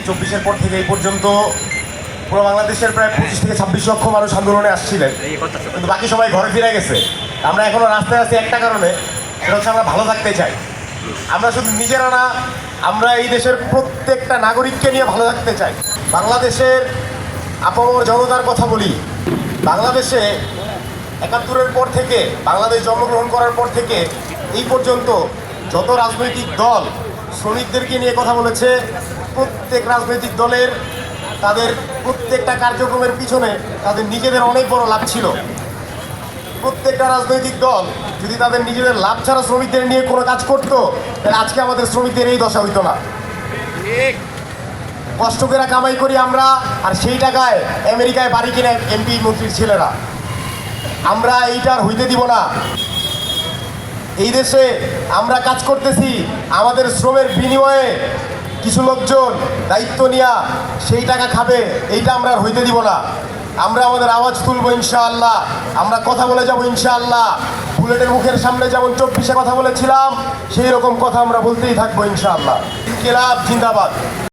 24-এর পর থেকে এই পর্যন্ত পুরো বাংলাদেশের প্রায় 25 থেকে 26 লক্ষ মানুষ আন্দোলনে আসছিলেন, কিন্তু বাকি সবাই ঘরে ফিরে গেছে। আমরা এখনো রাস্তায় আছি একটা কারণে, সেটা হচ্ছে আমরা ভালো থাকতে চাই। আমরা শুধু নিজেরা না, আমরা এই দেশের প্রত্যেকটা নাগরিককে নিয়ে ভালো থাকতে চাই। বাংলাদেশের আপামর জনতার কথা বলি। বাংলাদেশে 71-এর পর থেকে, বাংলাদেশ জন্মগ্রহণ করার পর থেকে এই পর্যন্ত যত রাজনৈতিক দল শ্রমিকদেরকে নিয়ে কথা বলেছে, প্রত্যেক রাজনৈতিক দলের তাদের প্রত্যেকটা কার্যক্রমের পিছনে তাদের নিজেদের অনেক বড় লাভ ছিল। প্রত্যেকটা রাজনৈতিক দল যদি তাদের নিজেদের লাভ ছাড়া শ্রমিকদের নিয়ে কোনো কাজ করতো, তাহলে আজকে আমাদের শ্রমিকদের এই দশা হইতো না। কষ্ট করে কামাই করি আমরা, আর সেই টাকায় আমেরিকায় বাড়ি কিনে এমপি মন্ত্রীর ছেলেরা। আমরা এইটার হইতে দিব না। এই দেশে আমরা কাজ করতেছি, আমাদের শ্রমের বিনিময়ে কিছু লোকজন দায়িত্ব নিয়ে সেই টাকা খাবে, এইটা আমরা আর হইতে দিব না। আমরা আমাদের আওয়াজ তুলবো ইনশাআল্লাহ, আমরা কথা বলে যাবো ইনশাআল্লাহ। বুলেটের মুখের সামনে যেমন 24-এ কথা বলেছিলাম, সেই রকম কথা আমরা বলতেই থাকবো ইনশাআল্লাহ। ইনকিলাব জিন্দাবাদ।